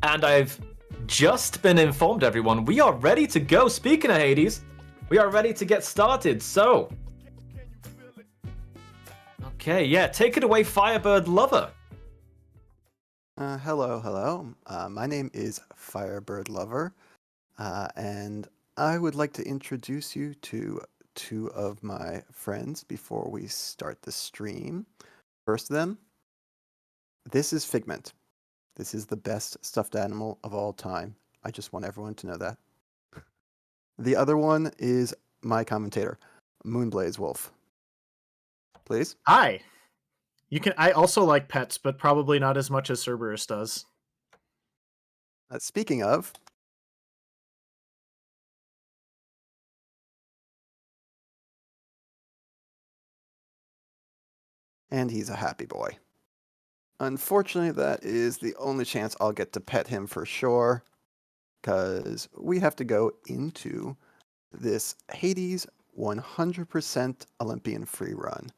And I've just been informed, everyone, we are ready to go. Speaking of Hades, we are ready to get started. So, okay, yeah, take it away, FirebirdLover. Hello. My name is FirebirdLover, and I would like to introduce you to two of my friends before we start the stream. First of them, this is Figment. This is the best stuffed animal of all time. I just want everyone to know that. The other one is my commentator, Moonblaze Wolf. Please. Hi. I also like pets, but probably not as much as Cerberus does. Speaking of, and he's a happy boy. Unfortunately, that is the only chance I'll get to pet him for sure, because we have to go into this Hades 100% Olympian-Free run.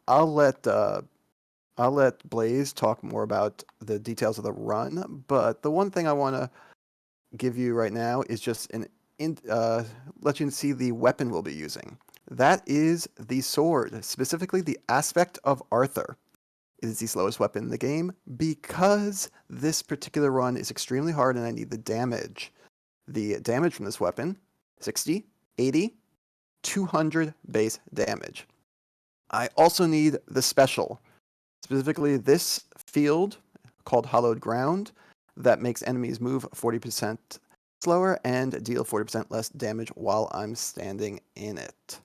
I'll let Blaze talk more about the details of the run, but the one thing I want to give you right now is just let you see the weapon we'll be using. That is the sword, specifically the Aspect of Arthur. It is the slowest weapon in the game because this particular run is extremely hard and I need the damage. The damage from this weapon, 60, 80, 200 base damage. I also need the special, specifically this field called Hollowed Ground that makes enemies move 40% slower and deal 40% less damage while I'm standing in it.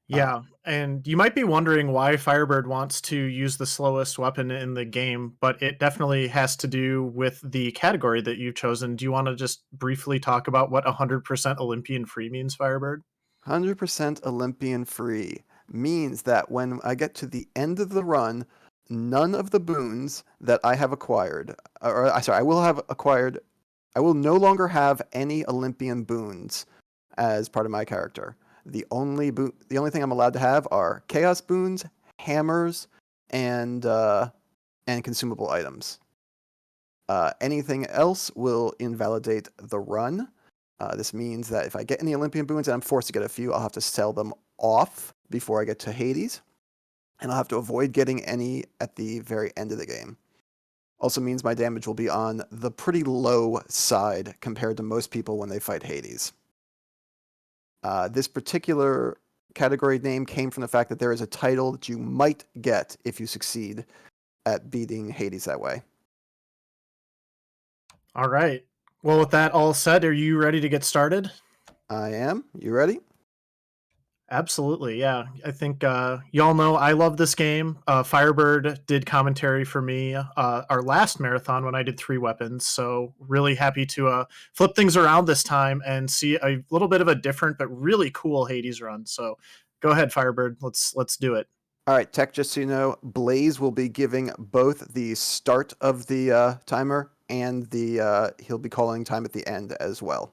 Yeah, and you might be wondering why Firebird wants to use the slowest weapon in the game, but it definitely has to do with the category that you've chosen. Do you want to just briefly talk about what 100% Olympian free means, Firebird? 100% Olympian free means that when I get to the end of the run, none of the boons that I have acquired, I will no longer have any Olympian boons as part of my character. The only thing I'm allowed to have are chaos boons, hammers, and consumable items. Anything else will invalidate the run. This means that if I get any Olympian boons, and I'm forced to get a few, I'll have to sell them off before I get to Hades, and I'll have to avoid getting any at the very end of the game. Also means my damage will be on the pretty low side compared to most people when they fight Hades. This particular category name came from the fact that there is a title that you might get if you succeed at beating Hades that way. All right. Well, with that all said, are you ready to get started? I am. You ready? Absolutely, yeah. I think y'all know I love this game. Firebird did commentary for me our last marathon when I did 3 weapons, so really happy to flip things around this time and see a little bit of a different but really cool Hades run. So go ahead, Firebird. Let's do it. All right, Tech, just so you know, Blaze will be giving both the start of the timer and he'll be calling time at the end as well.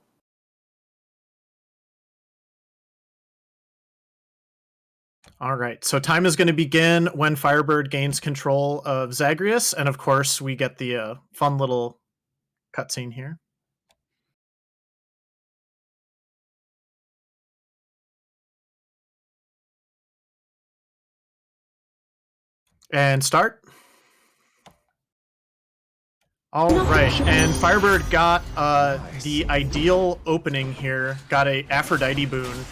All right, so time is going to begin when Firebird gains control of Zagreus, and of course we get the fun little cutscene here. And start. All right, and Firebird got the ideal opening here, got a Aphrodite boon.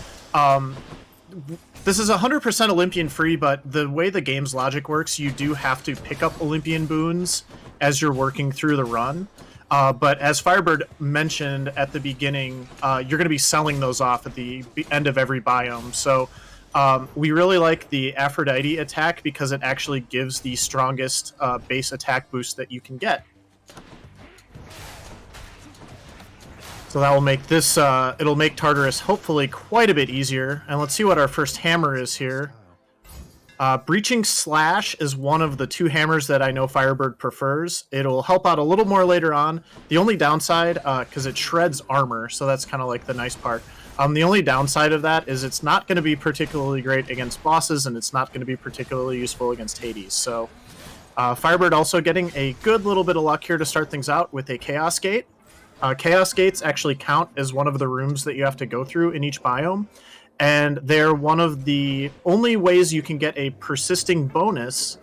This is 100% Olympian free, but the way the game's logic works, you do have to pick up Olympian boons as you're working through the run. But as Firebird mentioned at the beginning, you're going to be selling those off at the end of every biome. So we really like the Aphrodite attack because it actually gives the strongest base attack boost that you can get. So that will make this, it'll make Tartarus hopefully quite a bit easier. And let's see what our first hammer is here. Breaching Slash is one of the 2 hammers that I know Firebird prefers. It'll help out a little more later on. The only downside, because it shreds armor, so that's kind of like the nice part. The only downside of that is it's not going to be particularly great against bosses, and it's not going to be particularly useful against Hades. So Firebird also getting a good little bit of luck here to start things out with a Chaos Gate. Chaos Gates actually count as one of the rooms that you have to go through in each biome, and they're one of the only ways you can get a persisting bonus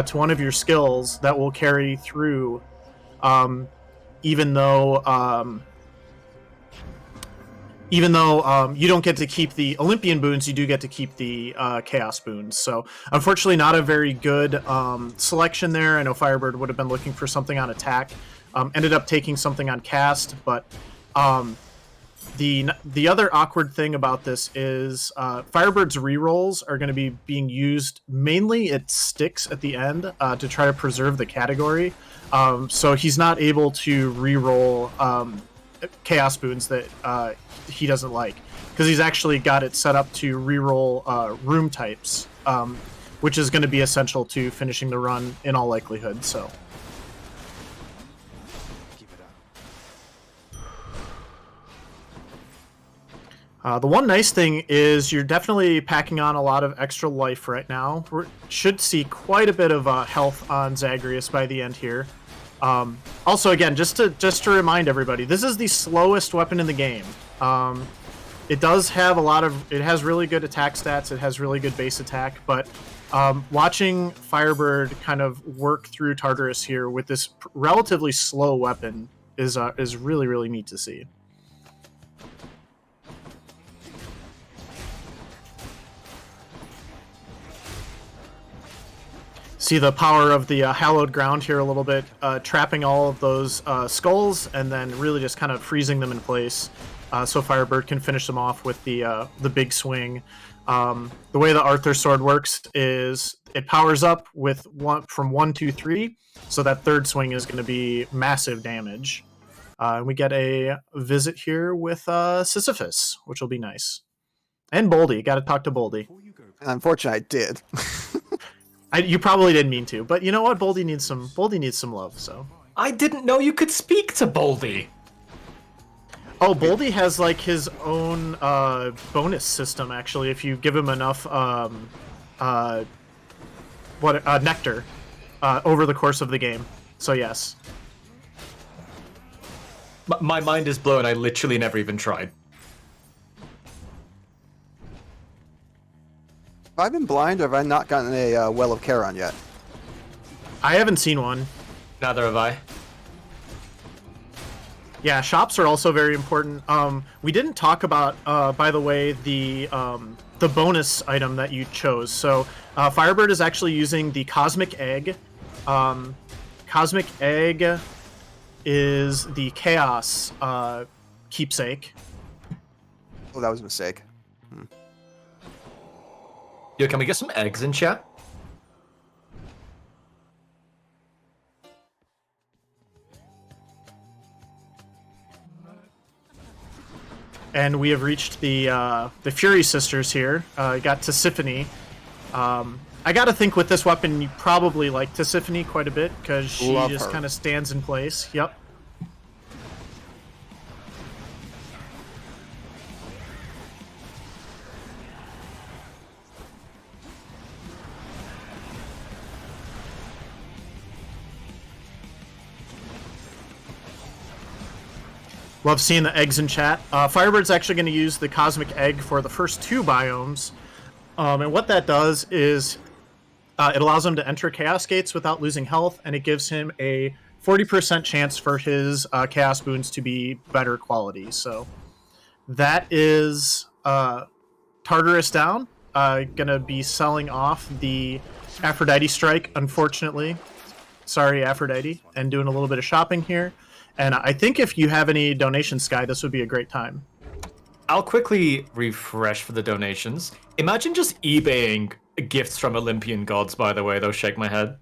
to one of your skills that will carry through, even though you don't get to keep the Olympian boons, you do get to keep the Chaos boons. So unfortunately not a very good selection there. I know Firebird would have been looking for something on attack. Ended up taking something on cast, but the other awkward thing about this is Firebird's rerolls are going to be being used mainly at sticks at the end to try to preserve the category. So he's not able to reroll Chaos boons that he doesn't like, because he's actually got it set up to reroll room types, which is going to be essential to finishing the run in all likelihood. So the one nice thing is you're definitely packing on a lot of extra life right now. We should see quite a bit of health on Zagreus by the end here. Also, again, just to remind everybody, this is the slowest weapon in the game. It does have it has really good attack stats, it has really good base attack, but watching Firebird kind of work through Tartarus here with this relatively slow weapon is really, really neat to see. See the power of the hallowed ground here a little bit, trapping all of those skulls and then really just kind of freezing them in place, so Firebird can finish them off with the big swing. The way the Arthur sword works is it powers up with from 1, 2, 3, so that third swing is going to be massive damage. And we get a visit here with Sisyphus, which will be nice, and Boldy. Got to talk to Boldy. Unfortunately, I did. You probably didn't mean to, but you know what? Boldy needs some love. So I didn't know you could speak to Boldy. Oh, Boldy has like his own bonus system actually. If you give him enough nectar over the course of the game. So yes. My mind is blown. I literally never even tried. Have I been blind, or have I not gotten a Well of Charon yet? I haven't seen one. Neither have I. Yeah, shops are also very important. We didn't talk about, by the way, the bonus item that you chose. So Firebird is actually using the Cosmic Egg. Cosmic Egg is the Chaos keepsake. Oh, that was a mistake. Yo, can we get some eggs in chat? And we have reached the Fury Sisters here. Got Tisiphone. I gotta think with this weapon you probably like Tisiphone quite a bit, because she just kind of stands in place. Yep. Love seeing the eggs in chat. Firebird's actually going to use the Cosmic Egg for the first 2 biomes. And what that does is it allows him to enter Chaos Gates without losing health, and it gives him a 40% chance for his Chaos Boons to be better quality. So that is Tartarus down. Going to be selling off the Aphrodite Strike, unfortunately. Sorry, Aphrodite. And doing a little bit of shopping here. And I think if you have any donations, Sky, this would be a great time. I'll quickly refresh for the donations. Imagine just eBaying gifts from Olympian gods, by the way, though, shake my head.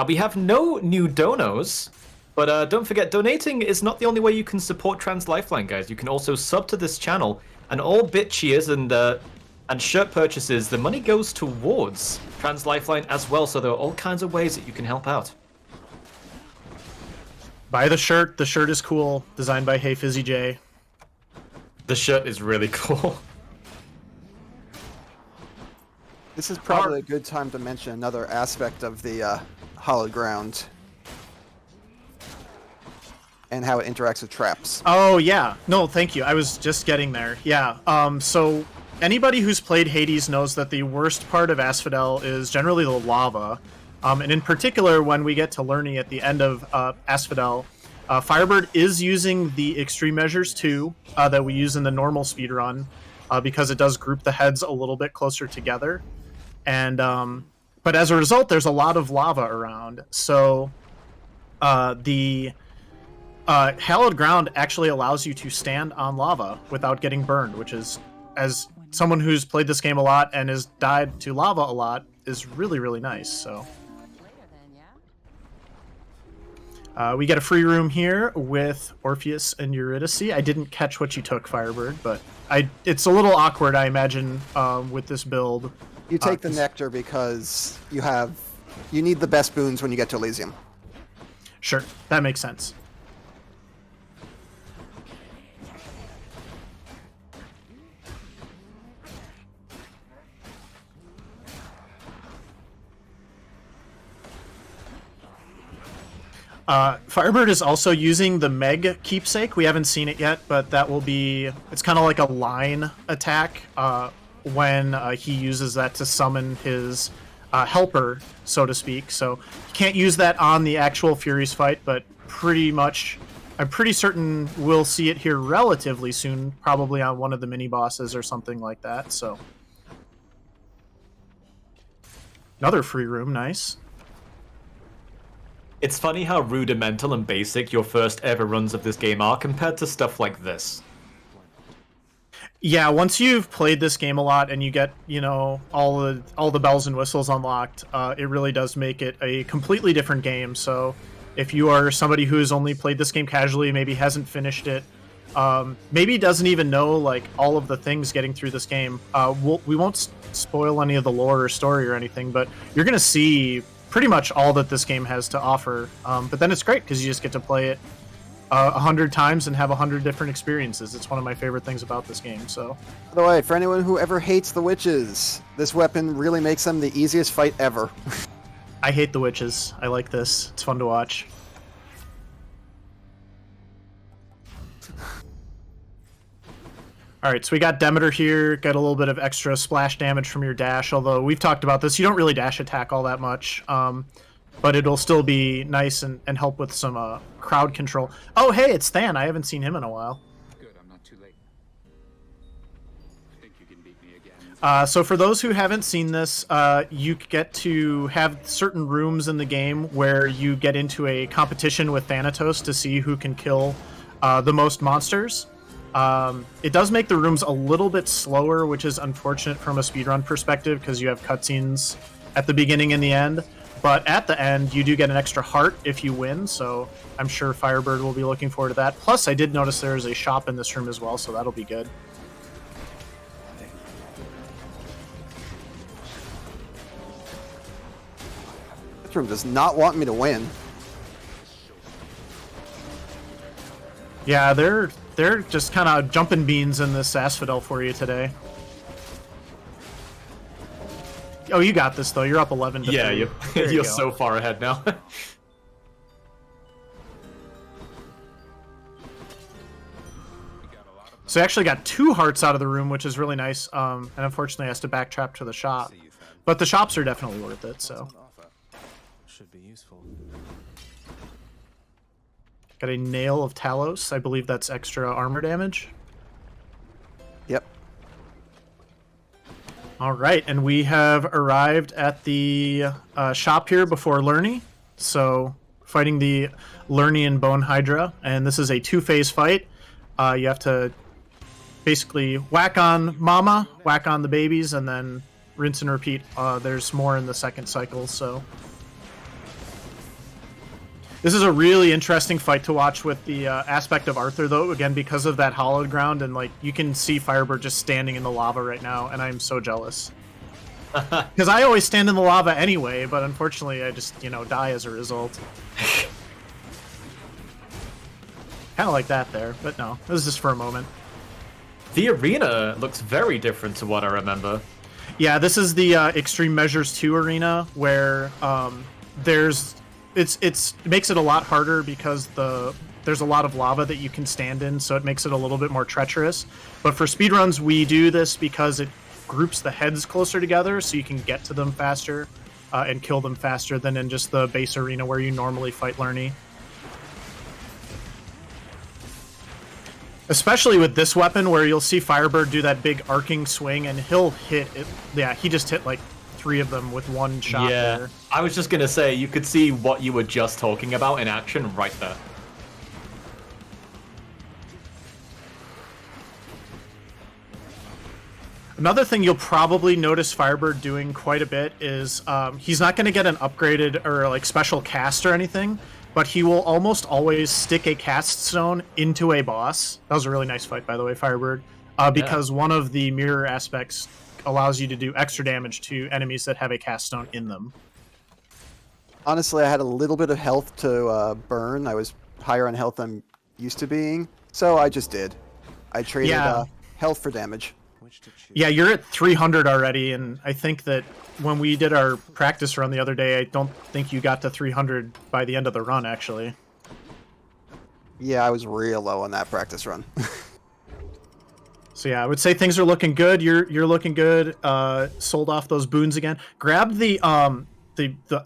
We have no new donos, but don't forget, donating is not the only way you can support Trans Lifeline, guys. You can also sub to this channel, and all bit cheers and shirt purchases, the money goes towards Trans Lifeline as well, so there are all kinds of ways that you can help out. Buy the shirt. The shirt is cool. Designed by Hey Fizzy J. The shirt is really cool. This is probably a good time to mention another aspect of the hallowed ground and how it interacts with traps. Oh, yeah. No, thank you. I was just getting there. Yeah. So anybody who's played Hades knows that the worst part of Asphodel is generally the lava. And in particular, when we get to Lerny at the end of Asphodel, Firebird is using the extreme measures too that we use in the normal speedrun because it does group the heads a little bit closer together. And but as a result, there's a lot of lava around. So the hallowed ground actually allows you to stand on lava without getting burned, which is, as someone who's played this game a lot and has died to lava a lot, is really, really nice. So we get a free room here with Orpheus and Eurydice. I didn't catch what you took, Firebird, but it's a little awkward, I imagine, with this build. You take the nectar because you need the best boons when you get to Elysium. Sure, that makes sense. Firebird is also using the Meg keepsake. We haven't seen it yet, but that will be... It's kind of like a line attack when he uses that to summon his helper, so to speak. So you can't use that on the actual Furies fight, but pretty much... I'm pretty certain we'll see it here relatively soon, probably on one of the mini-bosses or something like that, so... Another free room, nice. It's funny how rudimental and basic your first ever runs of this game are compared to stuff like this. Yeah, once you've played this game a lot and you get, you know, all the bells and whistles unlocked, it really does make it a completely different game. So if you are somebody who's only played this game casually, maybe hasn't finished it, maybe doesn't even know like all of the things getting through this game, we won't spoil any of the lore or story or anything, but you're going to see pretty much all that this game has to offer. But then it's great because you just get to play it 100 times and have 100 different experiences. It's one of my favorite things about this game. So, by the way, for anyone who ever hates the witches, this weapon really makes them the easiest fight ever. I hate the witches. I like this. It's fun to watch. All right, so we got Demeter here. Got a little bit of extra splash damage from your dash, although we've talked about this. You don't really dash attack all that much, but it'll still be nice and help with some crowd control. Oh, hey, it's Than. I haven't seen him in a while. Good, I'm not too late. I think you can beat me again. So for those who haven't seen this, you get to have certain rooms in the game where you get into a competition with Thanatos to see who can kill the most monsters. It does make the rooms a little bit slower, which is unfortunate from a speedrun perspective because you have cutscenes at the beginning and the end. But at the end, you do get an extra heart if you win, so I'm sure Firebird will be looking forward to that. Plus, I did notice there is a shop in this room as well, so that'll be good. This room does not want me to win. Yeah, they're just kind of jumping beans in this Asphodel for you today. Oh, you got this though. You're up 11 to 3. You're so far ahead now. So I actually got 2 hearts out of the room, which is really nice. And unfortunately, I has to backtrap to the shop. But the shops are definitely worth it. So should be useful. Got a Nail of Talos. I believe that's extra armor damage. Yep. All right, and we have arrived at the shop here before Lerny. So fighting the Lernian Bone Hydra, and this is a 2-phase fight. You have to basically whack on Mama, whack on the babies, and then rinse and repeat. There's more in the second cycle, so... This is a really interesting fight to watch with the aspect of Arthur, though, again, because of that hallowed ground, and, like, you can see Firebird just standing in the lava right now, and I'm so jealous. Because I always stand in the lava anyway, but unfortunately I just, you know, die as a result. Kind of like that there, but no, it was just for a moment. The arena looks very different to what I remember. Yeah, this is the Extreme Measures 2 arena where it makes it a lot harder because there's a lot of lava that you can stand in, so it makes it a little bit more treacherous. But for speedruns, we do this because it groups the heads closer together so you can get to them faster and kill them faster than in just the base arena where you normally fight Lerny. Especially with this weapon where you'll see Firebird do that big arcing swing and he'll hit it. Yeah, he just hit like 3 of them with one shot there. I was just going to say, you could see what you were just talking about in action right there. Another thing you'll probably notice Firebird doing quite a bit is he's not going to get an upgraded or like special cast or anything, but he will almost always stick a cast stone into a boss. That was a really nice fight, by the way, Firebird, because one of the mirror aspects allows you to do extra damage to enemies that have a cast stone in them. Honestly, I had a little bit of health to burn. I was higher on health than I'm used to being, so I just did. I traded health for damage. Yeah, you're at 300 already, and I think that when we did our practice run the other day, I don't think you got to 300 by the end of the run, actually. Yeah, I was real low on that practice run. So yeah, I would say things are looking good. You're looking good. Sold off those boons again. Grab the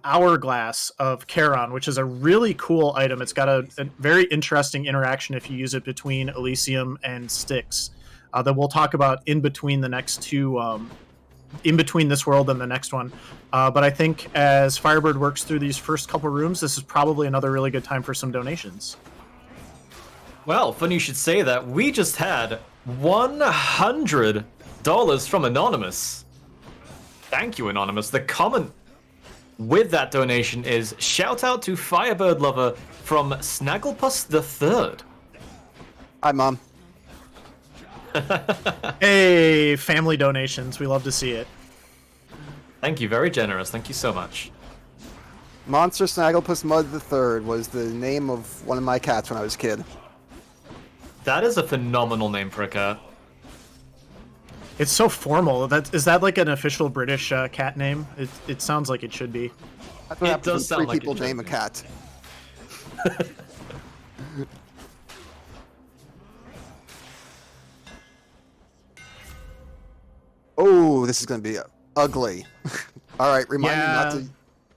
hourglass of Charon, which is a really cool item. It's got a very interesting interaction if you use it between Elysium and Styx. That we'll talk about in between the next two, in between this world and the next one. But I think as Firebird works through these first couple rooms, this is probably another really good time for some donations. Well, funny you should say that. We just had $100 from Anonymous. Thank you, Anonymous. The comment with that donation is shout out to FirebirdLover from Snagglepuss the Third. Hi, Mom. Hey, family donations. We love to see it. Thank you, very generous. Thank you so much. Monster Snagglepuss Mud the Third was the name of one of my cats when I was a kid. That is a phenomenal name for a cat. It's so formal. Is that like an official British cat name? It sounds like it should be. That's what happens when does sound 3 like people it should name a be. cat. Oh, this is going to be ugly. All right, remind me not to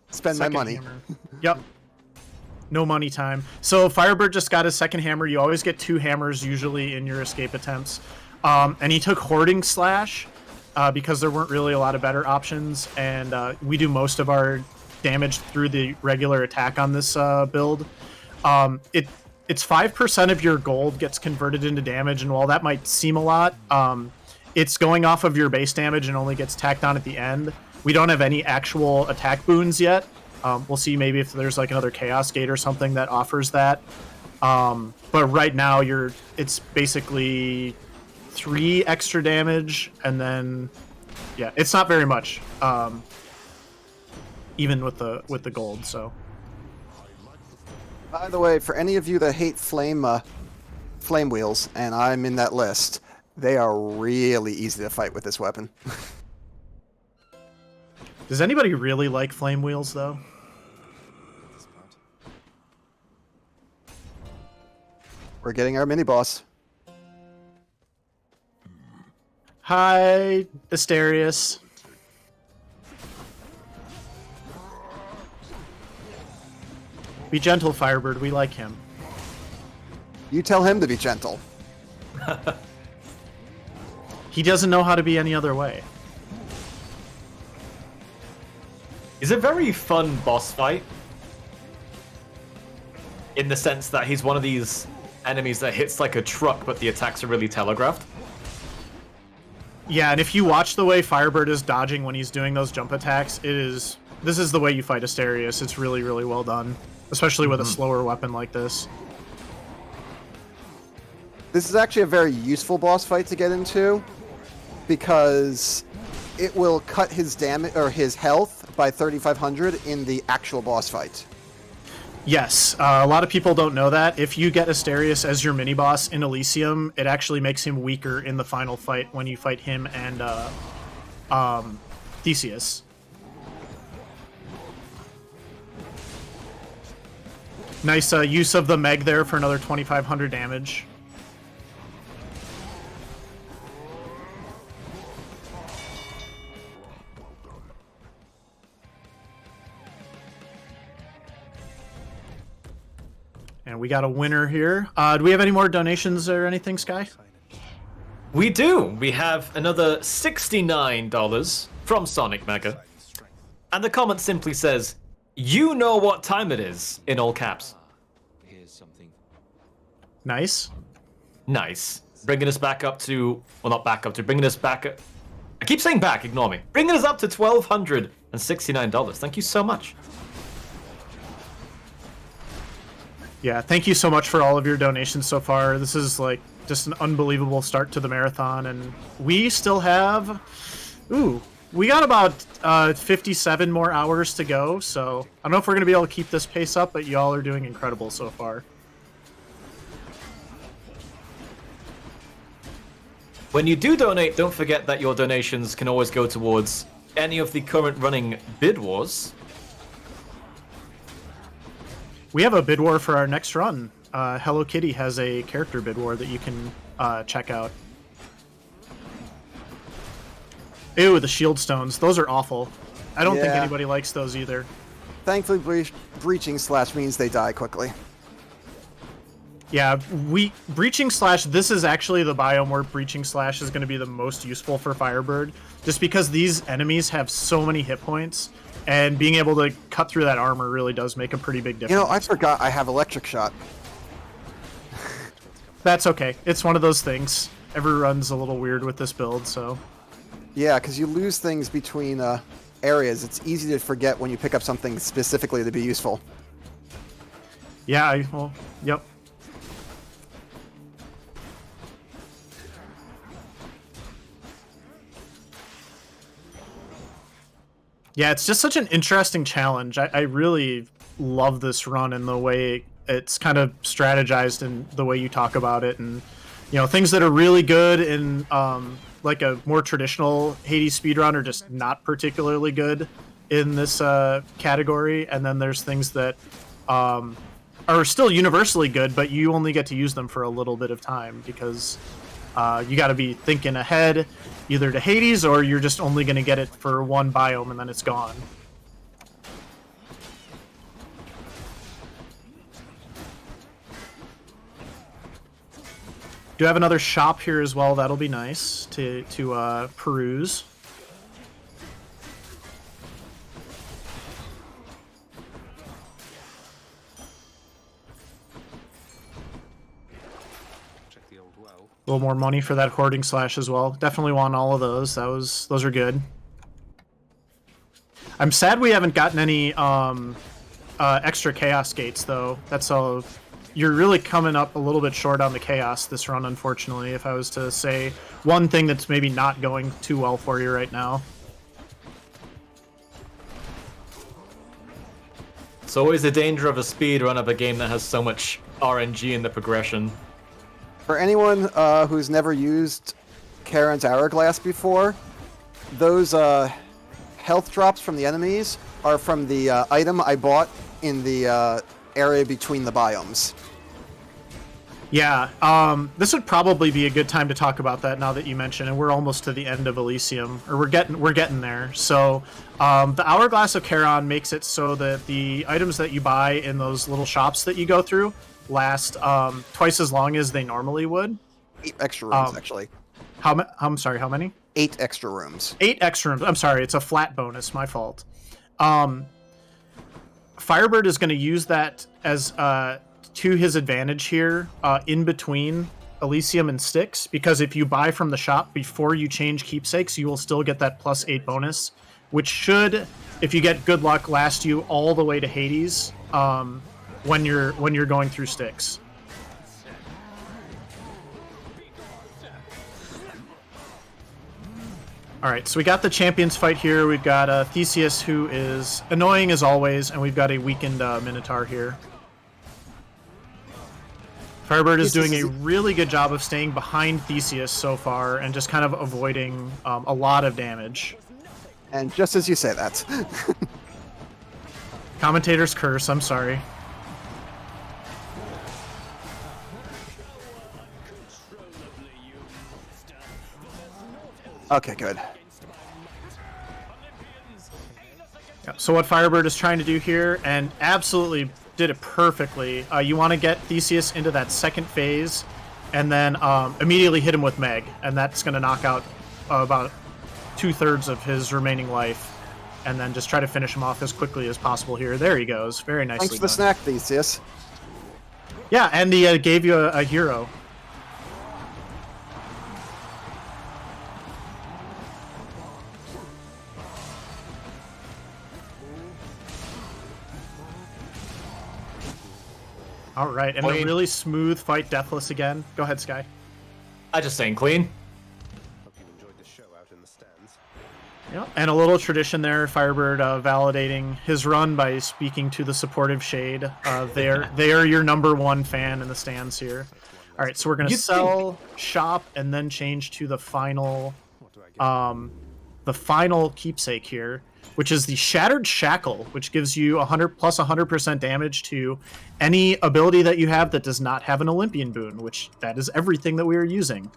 spend my Second money. hammer. Yep. No money time. So Firebird just got his second hammer. You always get 2 hammers usually in your escape attempts. And he took Hoarding Slash because there weren't really a lot of better options. And we do most of our damage through the regular attack on this build. It's 5% of your gold gets converted into damage. And while that might seem a lot, it's going off of your base damage and only gets tacked on at the end. We don't have any actual attack boons yet. We'll see maybe if there's like another Chaos Gate or something that offers that. But right now it's basically 3 extra damage, and then yeah, it's not very much. Even with the gold. So. By the way, for any of you that hate flame wheels, and I'm in that list, they are really easy to fight with this weapon. Does anybody really like flame wheels though? We're getting our mini boss. Hi, Asterius. Be gentle, Firebird. We like him. You tell him to be gentle. He doesn't know how to be any other way. He's a very fun boss fight. In the sense that he's one of these enemies that hits like a truck, but the attacks are really telegraphed. Yeah, and if you watch the way Firebird is dodging when he's doing those jump attacks, this is the way you fight Asterius. It's really, really well done. Especially with a slower weapon like this. This is actually a very useful boss fight to get into, because it will cut his damage or his health by 3,500 in the actual boss fight. Yes, a lot of people don't know that. If you get Asterius as your mini-boss in Elysium, it actually makes him weaker in the final fight when you fight him and Theseus. Nice use of the Meg there for another 2,500 damage. And we got a winner here. Do we have any more donations or anything, Sky? We do. We have another $69 from Sonic Mega. And the comment simply says, "You know what time it is," in all caps. Here's something. Nice. Nice. Bringing us back up to, well, not back up to, bringing us back, I keep saying back, ignore me. Bringing us up to $1,269. Thank you so much. Yeah, thank you so much for all of your donations so far. This is like just an unbelievable start to the marathon, and we still have, we got about 57 more hours to go, so I don't know if we're going to be able to keep this pace up, but y'all are doing incredible so far. When you do donate, don't forget that your donations can always go towards any of the current running bid wars. We have a bid war for our next run. Hello Kitty has a character bid war that you can check out. Ew, the shield stones. Those are awful. I don't think Yeah. anybody likes those either. Thankfully, breaching slash means they die quickly. Yeah, breaching slash, this is actually the biome where breaching slash is going to be the most useful for Firebird, just because these enemies have so many hit points, and being able to cut through that armor really does make a pretty big difference. You know, I forgot I have electric shot. That's okay. It's one of those things. Every run's a little weird with this build, so... Yeah, because you lose things between areas. It's easy to forget when you pick up something specifically to be useful. Yeah, well, yep. Yeah, it's just such an interesting challenge. I really love this run and the way it's kind of strategized and the way you talk about it, and you know, things that are really good in like a more traditional Hades speedrun are just not particularly good in this category, and then there's things that are still universally good, but you only get to use them for a little bit of time because you got to be thinking ahead either to Hades, or you're just only going to get it for one biome and then it's gone. Do have another shop here as well. That'll be nice to peruse. Check the old well. A little more money for that hoarding slash as well. Definitely want all of those. Those are good. I'm sad we haven't gotten any extra chaos gates though. That's all. You're really coming up a little bit short on the chaos this run, unfortunately, if I was to say one thing that's maybe not going too well for you right now. It's always the danger of a speed run of a game that has so much RNG in the progression. For anyone who's never used Karen's Hourglass before, those health drops from the enemies are from the item I bought in the area between the biomes. Yeah, this would probably be a good time to talk about that now that you mention it. We're almost to the end of Elysium, or we're getting there. So the Hourglass of Charon makes it so that the items that you buy in those little shops that you go through last twice as long as they normally would. 8 extra rooms, actually. I'm sorry, how many? 8 extra rooms. 8 extra rooms. I'm sorry, it's a flat bonus. My fault. Firebird is going to use that as to his advantage here in between Elysium and Styx, because if you buy from the shop before you change keepsakes, you will still get that +8 bonus, which should, if you get good luck, last you all the way to Hades when you're going through Styx. Alright, so we got the champions fight here. We've got Theseus, who is annoying as always, and we've got a weakened Minotaur here. Firebird is doing a really good job of staying behind Theseus so far and just kind of avoiding a lot of damage. And just as you say that. Commentator's curse, I'm sorry. Okay, good. Yeah, so what Firebird is trying to do here, and absolutely did it perfectly, you want to get Theseus into that second phase, and then immediately hit him with Meg, and that's going to knock out about 2/3 of his remaining life, and then just try to finish him off as quickly as possible here. There he goes. Very nicely Thanks for the done. snack, Theseus. Yeah, and he gave you a hero. All right, and a Clean. really smooth fight, Deathless again. Go ahead, Sky. I just saying clean. Hope you enjoyed the show out in the stands. Yeah, and a little tradition there, Firebird validating his run by speaking to the supportive shade. They are your #1 fan in the stands here. All right, so we're gonna You sell, shop, and then change to the final, What do I get? the final keepsake here, which is the Shattered Shackle, which gives you 100 plus 100% damage to any ability that you have that does not have an Olympian boon, which that is everything that we are using.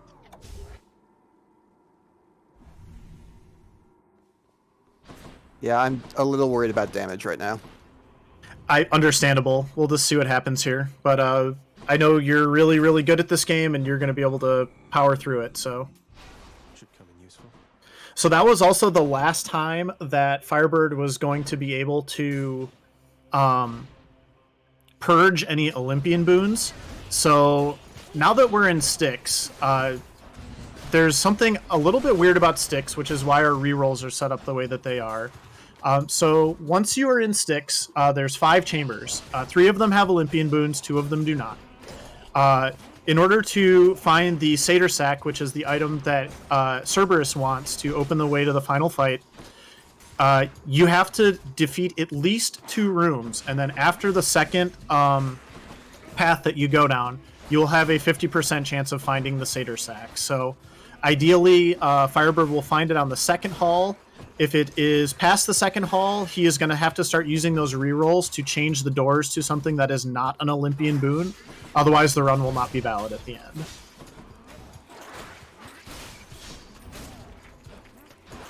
Yeah, I'm a little worried about damage right now. Understandable. We'll just see what happens here. But I know you're really, really good at this game, and you're going to be able to power through it. So Should come in useful. that was also the last time that Firebird was going to be able to purge any Olympian boons. So now that we're in Styx, there's something a little bit weird about Styx, which is why our rerolls are set up the way that they are. So once you are in Styx, there's 5 chambers. 3 of them have Olympian boons, 2 of them do not. In order to find the Satyr Sack, which is the item that Cerberus wants to open the way to the final fight, you have to defeat at least 2 rooms, and then after the second path that you go down, you'll have a 50% chance of finding the Satyr Sack. So ideally, Firebird will find it on the second hall. If it is past the second hall, he is going to have to start using those rerolls to change the doors to something that is not an Olympian boon. Otherwise, the run will not be valid at the end.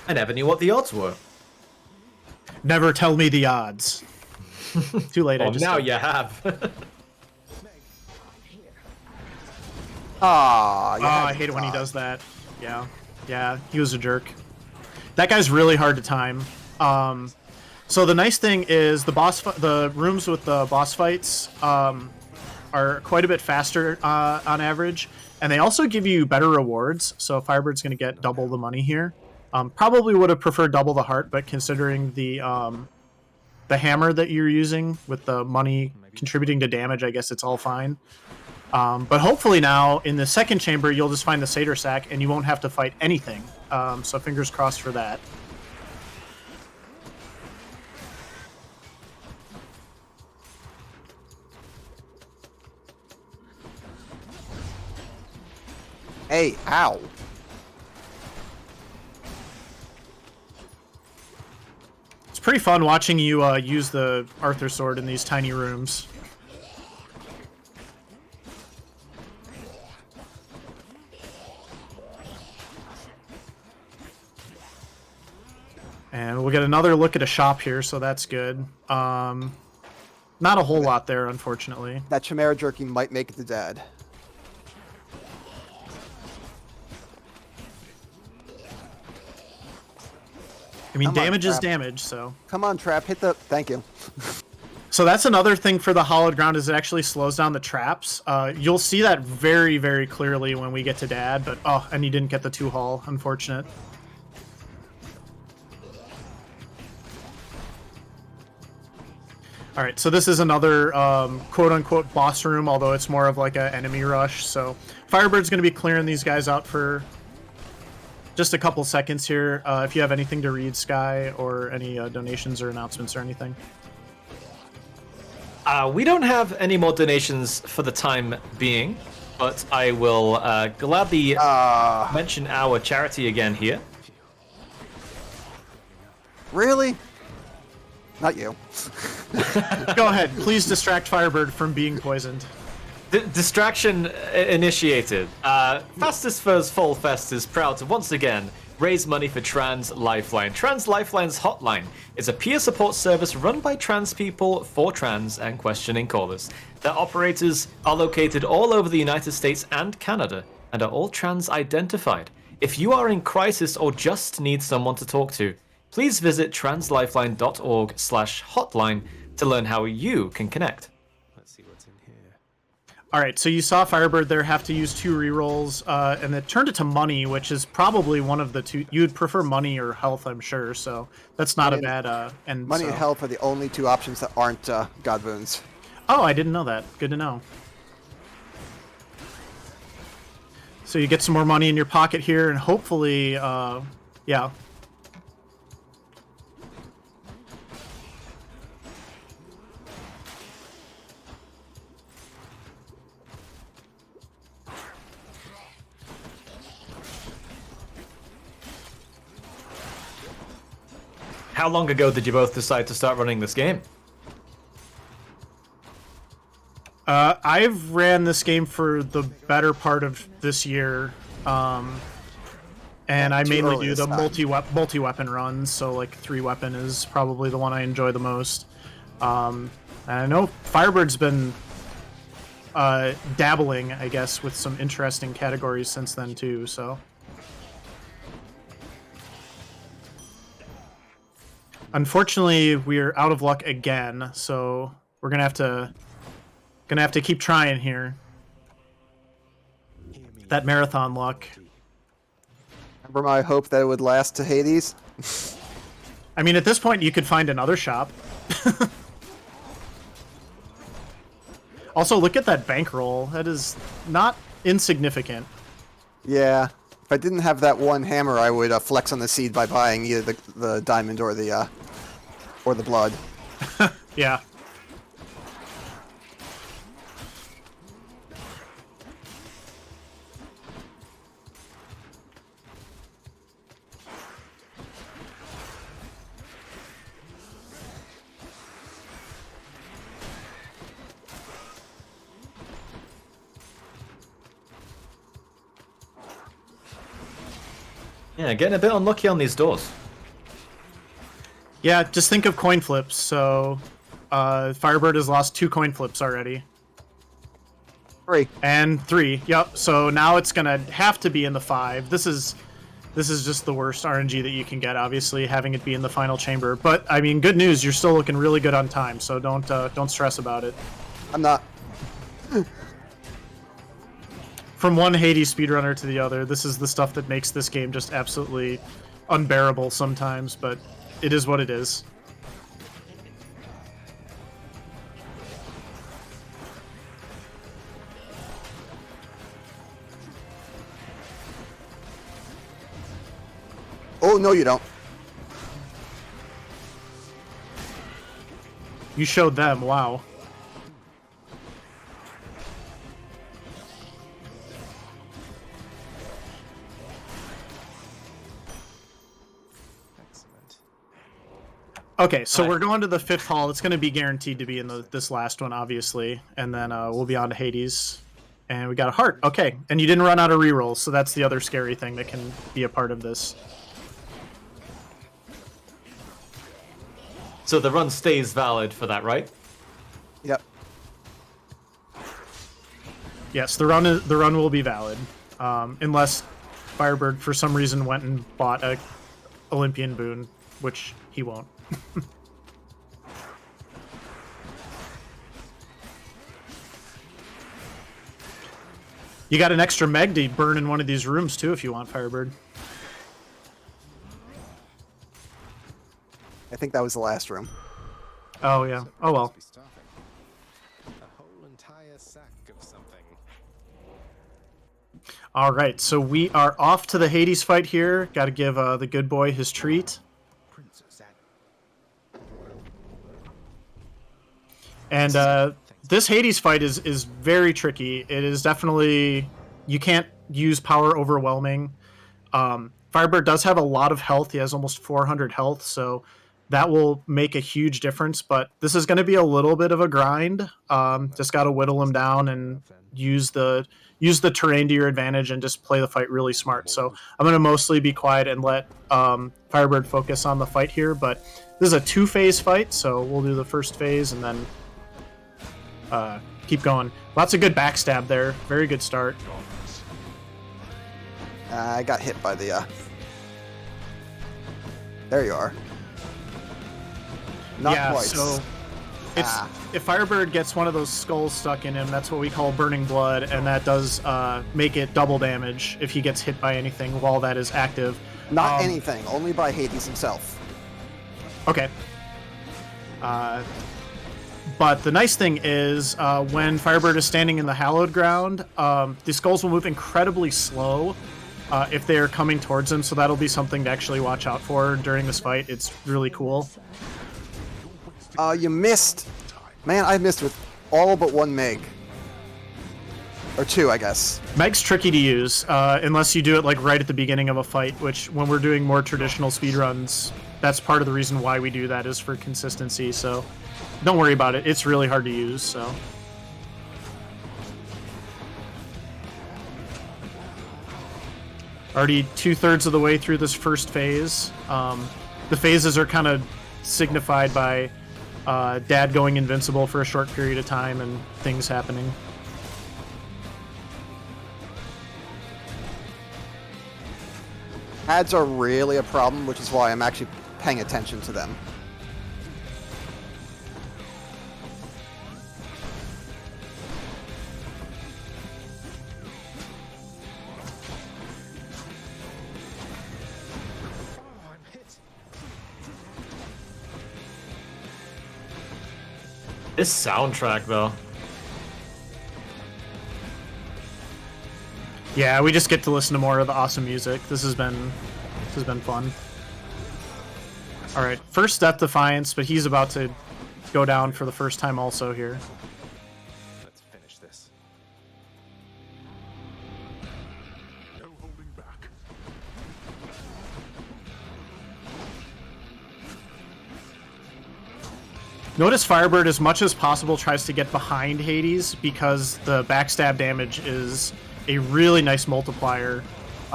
I never knew what the odds were. Never tell me the odds. Too late. I Oh, just now did. you have. I hate it when he does that. Yeah, he was a jerk. That guy's really hard to time. So the nice thing is the rooms with the boss fights are quite a bit faster on average, and they also give you better rewards. So Firebird's going to get double the money here. Probably would have preferred double the heart, but considering the hammer that you're using with the money contributing to damage, I guess it's all fine. But hopefully now, in the second chamber, you'll just find the Satyr Sack, and you won't have to fight anything. So fingers crossed for that. Hey, ow. It's pretty fun watching you use the Arthur sword in these tiny rooms. And we'll get another look at a shop here, so that's good. Not a whole lot there, unfortunately. That Chimera Jerky might make it to Dad. I mean, Come on, damage is Trap. damage, so... Come on, Trap, hit the... Thank you. So that's another thing for the Hallowed Ground, is it actually slows down the traps. You'll see that very, very clearly when we get to Dad, but... Oh, and you didn't get the 2-haul. Unfortunate. Alright, so this is another quote-unquote boss room, although it's more of like an enemy rush. So Firebird's going to be clearing these guys out for just a couple seconds here. If you have anything to read, Sky, or any donations or announcements or anything. We don't have any more donations for the time being, but I will gladly mention our charity again here. Really? Not you. Go ahead. Please distract Firebird from being poisoned. Distraction initiated. Fastest Furs Fall Fest is proud to once again raise money for Trans Lifeline. Trans Lifeline's hotline is a peer support service run by trans people for trans and questioning callers. Their operators are located all over the United States and Canada and are all trans identified. If you are in crisis or just need someone to talk to, please visit translifeline.org/hotline to learn how you can connect. Let's see what's in here. All right, so you saw Firebird there have to use 2 rerolls, and it turned it to money, which is probably one of the two. You'd prefer money or health, I'm sure, so that's not Money- a bad... and Money so. and health are the only 2 options that aren't God Boons. Oh, I didn't know that. Good to know. So you get some more money in your pocket here, and hopefully, yeah. How long ago did you both decide to start running this game? I've ran this game for the better part of this year, and I Too mainly early do this the time. multi-weapon runs, so like 3-weapon is probably the one I enjoy the most. And I know Firebird's been dabbling, I guess, with some interesting categories since then too, so... Unfortunately, we're out of luck again, so we're gonna have to keep trying here. That marathon luck. Remember my hope that it would last to Hades? I mean, at this point, you could find another shop. Also, look at that bankroll. That is not insignificant. Yeah. If I didn't have that one hammer, I would flex on the seed by buying either the diamond or the blood. Yeah. Yeah, getting a bit unlucky on these doors. Yeah, just think of coin flips. So, Firebird has lost 2 coin flips already. 3. And 3. Yep. So now it's gonna have to be in the 5. This is just the worst RNG that you can get. Obviously, having it be in the final chamber. But I mean, good news. You're still looking really good on time. So don't stress about it. I'm not. From one Hades speedrunner to the other, this is the stuff that makes this game just absolutely unbearable sometimes. But it is what it is. Oh, no, you don't. You showed them. Wow. Excellent. Okay, so we're going to the 5th hall. It's going to be guaranteed to be in this last one, obviously. And then we'll be on to Hades. And we got a heart. Okay, and you didn't run out of rerolls, so that's the other scary thing that can be a part of this. So the run stays valid for that, right? Yep. Yes, the run will be valid, unless Firebird for some reason went and bought a Olympian boon, which he won't. You got an extra meg to burn in one of these rooms too, if you want, Firebird. I think that was the last room. Oh yeah. Oh well. Must be starving. A whole entire sack of something. All right, so we are off to the Hades fight here. Got to give the good boy his treat. Princess And this Hades fight is very tricky. It is definitely... You can't use power overwhelming. Firebird does have a lot of health. He has almost 400 health, so that will make a huge difference. But this is going to be a little bit of a grind. Just got to whittle them down and use the terrain to your advantage and just play the fight really smart. So I'm going to mostly be quiet and let Firebird focus on the fight here. But this is a 2-phase fight, so we'll do the first phase and then keep going. Lots of good backstab there. Very good start. I got hit by the... There you are. Not yeah, quite. so it's if Firebird gets one of those skulls stuck in him, that's what we call burning blood, and that does make it double damage if he gets hit by anything while that is active. Not anything, only by Hades himself. Okay. But the nice thing is, when Firebird is standing in the hallowed ground, the skulls will move incredibly slow if they are coming towards him, so that'll be something to actually watch out for during this fight. It's really cool. You missed. Man, I missed with all but one Meg. Or two, I guess. Meg's tricky to use, unless you do it like right at the beginning of a fight, which when we're doing more traditional speedruns, that's part of the reason why we do that, is for consistency, so don't worry about it. It's really hard to use, so. Already 2/3 of the way through this first phase. The phases are kind of signified by Dad going invincible for a short period of time and things happening. Ads are really a problem, which is why I'm actually paying attention to them. This soundtrack, though. Yeah, we just get to listen to more of the awesome music. This has been fun. All right, first Death Defiance, but he's about to go down for the first time also here. Let's finish this. No holding back. Notice Firebird, as much as possible, tries to get behind Hades because the backstab damage is a really nice multiplier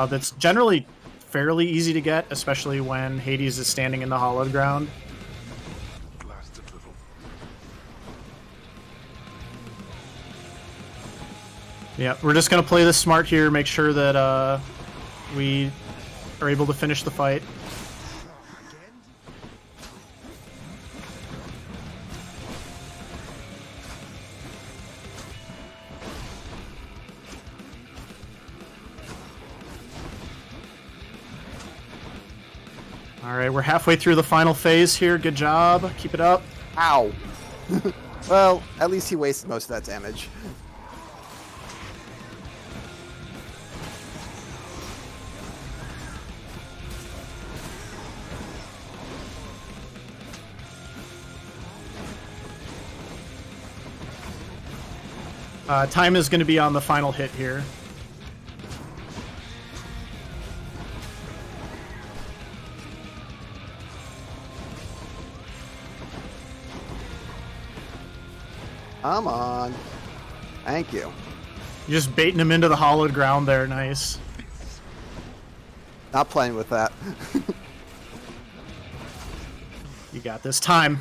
that's generally fairly easy to get, especially when Hades is standing in the hollowed ground. Lasted little. Yeah, we're just going to play this smart here, make sure that we are able to finish the fight. All right, we're halfway through the final phase here. Good job. Keep it up. Ow. Well, at least he wasted most of that damage. Time is going to be on the final hit here. Come on. Thank you. You're just baiting him into the hollowed ground there. Nice. Not playing with that. You got this. Time.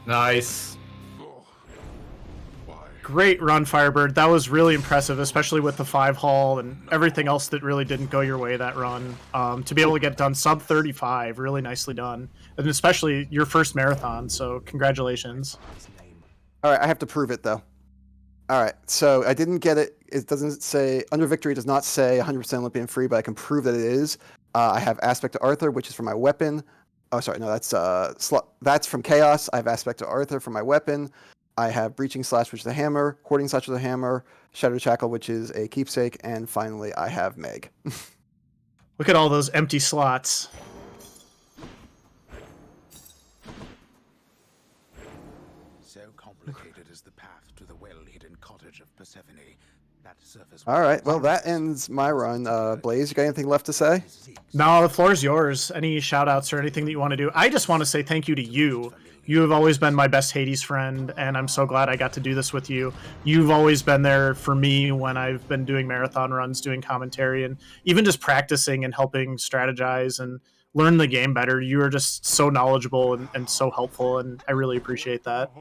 Nice. Great run, Firebird. That was really impressive, especially with the 5 haul and everything else that really didn't go your way that run. To be able to get done sub 35, really nicely done. And especially your first marathon, so congratulations. All right, I have to prove it, though. All right, so I didn't get it. It doesn't say, under victory does not say 100% Olympian-Free, but I can prove that it is. I have Aspect to Arthur, which is for my weapon. Oh, sorry, no, that's from Chaos. I have Aspect to Arthur for my weapon. I have Breaching Slash, which is a hammer, Hoarding Slash, which is a hammer, Shattered Shackle, which is a keepsake, and finally I have Meg. Look at all those empty slots. So complicated is the path to the well-hidden cottage of Persephone All right. Well, that ends my run. Blaze, you got anything left to say? No, the floor is yours. Any shout outs or anything that you want to do? I just want to say thank you to you. You have always been my best Hades friend, and I'm so glad I got to do this with you. You've always been there for me when I've been doing marathon runs, doing commentary, and even just practicing and helping strategize and learn the game better. You are just so knowledgeable and so helpful, and I really appreciate that.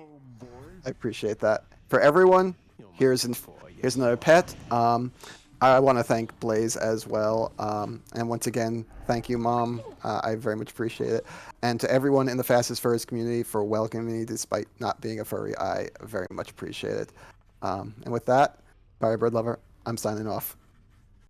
I appreciate that. For everyone, here's another pet. I want to thank Blaze as well. And once again, thank you, Mom. I very much appreciate it. And to everyone in the Fastest Furries community for welcoming me despite not being a furry, I very much appreciate it. And with that, FirebirdLover, I'm signing off.